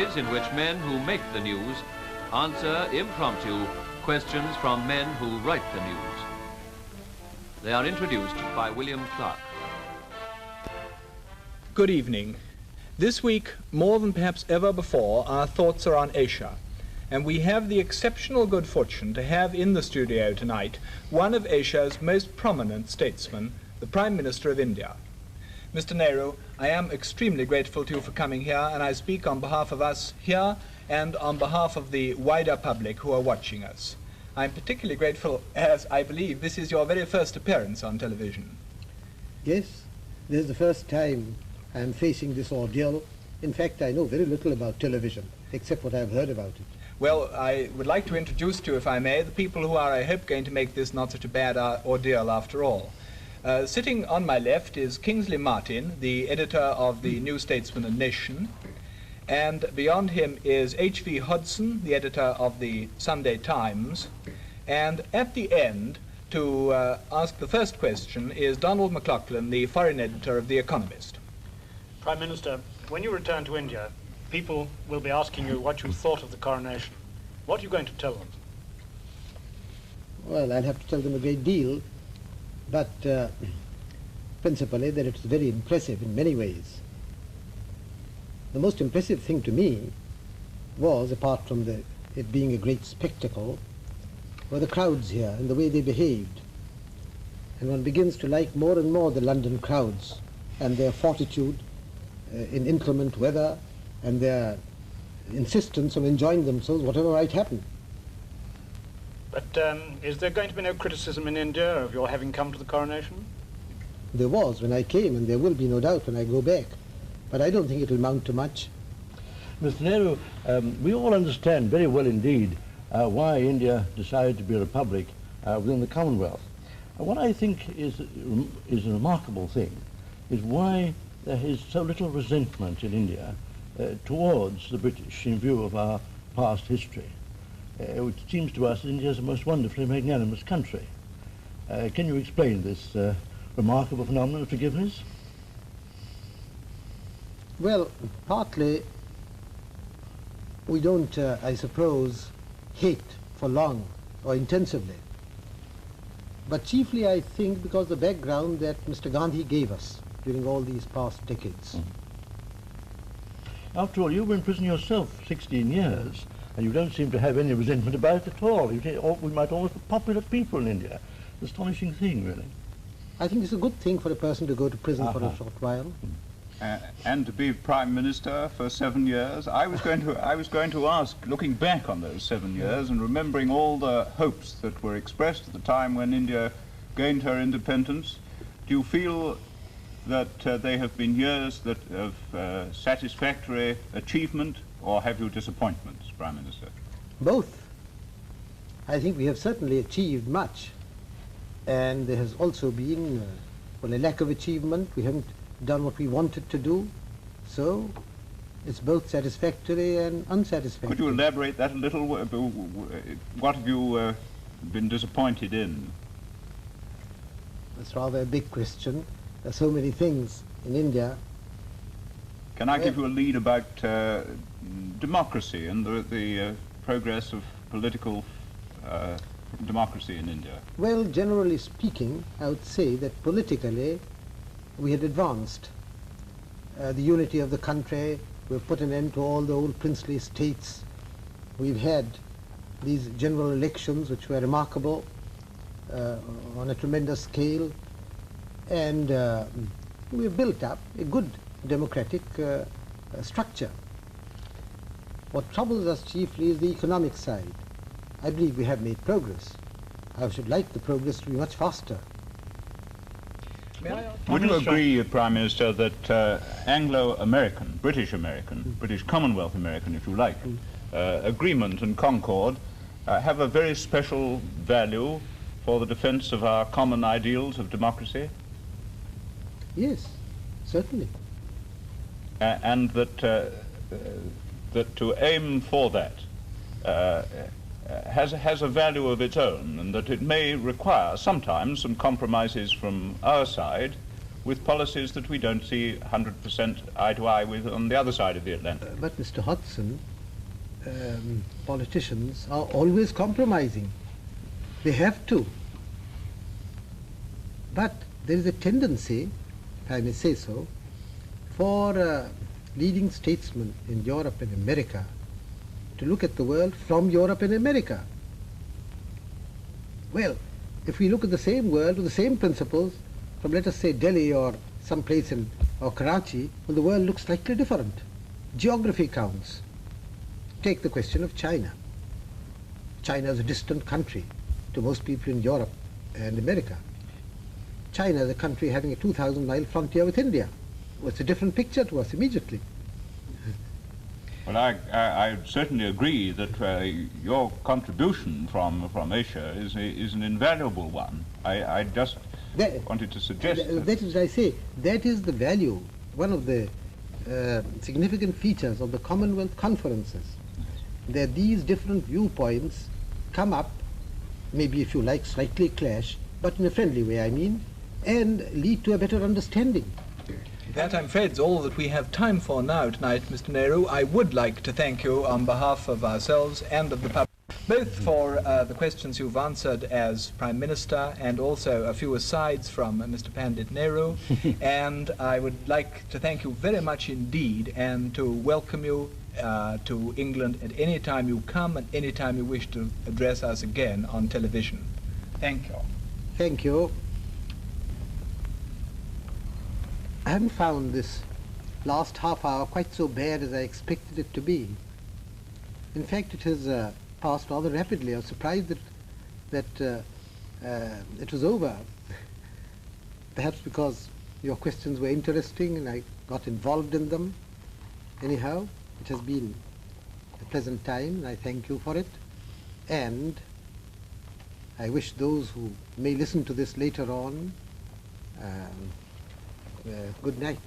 series in which men who make the news answer impromptu questions from men who write the news. They are introduced by William Clark. Good evening. This week, more than perhaps ever before, our thoughts are on Asia. And we have the exceptional good fortune to have in the studio tonight one of Asia's most prominent statesmen, the Prime Minister of India. Mr. Nehru, I am extremely grateful to you for coming here, and I speak on behalf of us here and on behalf of the wider public who are watching us. I'm particularly grateful as I believe this is your very first appearance on television. Yes, this is the first time I'm facing this ordeal. In fact, I know very little about television, except what I've heard about it. Well, I would like to introduce to you, if I may, the people who are, I hope, going to make this not such a bad ordeal after all. Sitting on my left is Kingsley Martin, the editor of the New Statesman and Nation, and beyond him is H.V. Hodson, the editor of the Sunday Times, and at the end, to ask the first question, is Donald McLaughlin, the foreign editor of The Economist. Prime Minister, when you return to India, people will be asking you what you thought of the coronation. What are you going to tell them? Well, I'll have to tell them a great deal, but principally that it's very impressive in many ways. The most impressive thing to me was, apart from it being a great spectacle, were the crowds here and the way they behaved. And one begins to like more and more the London crowds and their fortitude in inclement weather and their insistence on enjoying themselves whatever might happen. But is there going to be no criticism in India of your having come to the coronation? There was when I came, and there will be no doubt when I go back. But I don't think it will amount to much. Mr. Nehru, we all understand very well indeed why India decided to be a republic within the Commonwealth. What I think is a remarkable thing is why there is so little resentment in India towards the British in view of our past history. It seems to us that India is a most wonderfully magnanimous country. Can you explain this remarkable phenomenon of forgiveness? Well, partly we don't, I suppose, hate for long or intensively. But chiefly, I think, because the background that Mr. Gandhi gave us during all these past decades. After all, you were in prison yourself 16 years, and you don't seem to have any resentment about it at all. We might almost be popular people in India. Astonishing thing, really. I think it's a good thing for a person to go to prison for a short while. And to be Prime Minister for 7 years. I was going to ask, looking back on those 7 years and remembering all the hopes that were expressed at the time when India gained her independence, do you feel that they have been years of satisfactory achievement, or have you disappointments, Prime Minister? Both. I think we have certainly achieved much, and there has also been well, a lack of achievement. We haven't done what we wanted to do, so it's both satisfactory and unsatisfactory. Could you elaborate that a little? What have you been disappointed in? That's rather a big question. There are so many things in India. Can I give you a lead about democracy and the progress of political democracy in India? Well, generally speaking, I would say that politically we had advanced. The unity of the country, we've put an end to all the old princely states. We've had these general elections which were remarkable on a tremendous scale, and we've built up a good democratic structure. What troubles us chiefly is the economic side. I believe we have made progress. I should like the progress to be much faster. Would you agree, Prime Minister, that Anglo-American, British-American, British Commonwealth American, if you like, agreement and concord have a very special value for the defense of our common ideals of democracy? Yes, certainly. And that to aim for that has a value of its own, and that it may require sometimes some compromises from our side with policies that we don't see 100% eye to eye with on the other side of the Atlantic. But Mr. Hodgson, politicians are always compromising. They have to. But there is a tendency, if I may say so, for leading statesmen in Europe and America to look at the world from Europe and America. Well, if we look at the same world with the same principles from, let us say, Delhi or some place in or Karachi, well, the world looks slightly different. Geography counts. Take the question of China. China is a distant country to most people in Europe and America. China is a country having a 2,000-mile frontier with India. Well, it's a different picture to us immediately. Well, I certainly agree that your contribution from Asia is an invaluable one. I just wanted to suggest that is, I say, that is the value, one of the significant features of the Commonwealth conferences, that these different viewpoints come up, maybe if you like slightly clash, but in a friendly way, I mean, and lead to a better understanding. That, I'm afraid, is all that we have time for now tonight, Mr. Nehru. I would like to thank you on behalf of ourselves and of the public, both for the questions you've answered as Prime Minister and also a few asides from Mr. Pandit Nehru. And I would like to thank you very much indeed and to welcome you to England at any time you come and any time you wish to address us again on television. Thank you. Thank you. I haven't found this last half hour quite so bad as I expected it to be. In fact, it has passed rather rapidly. I was surprised that it was over. Perhaps because your questions were interesting and I got involved in them. Anyhow, it has been a pleasant time and I thank you for it. And I wish those who may listen to this later on good night.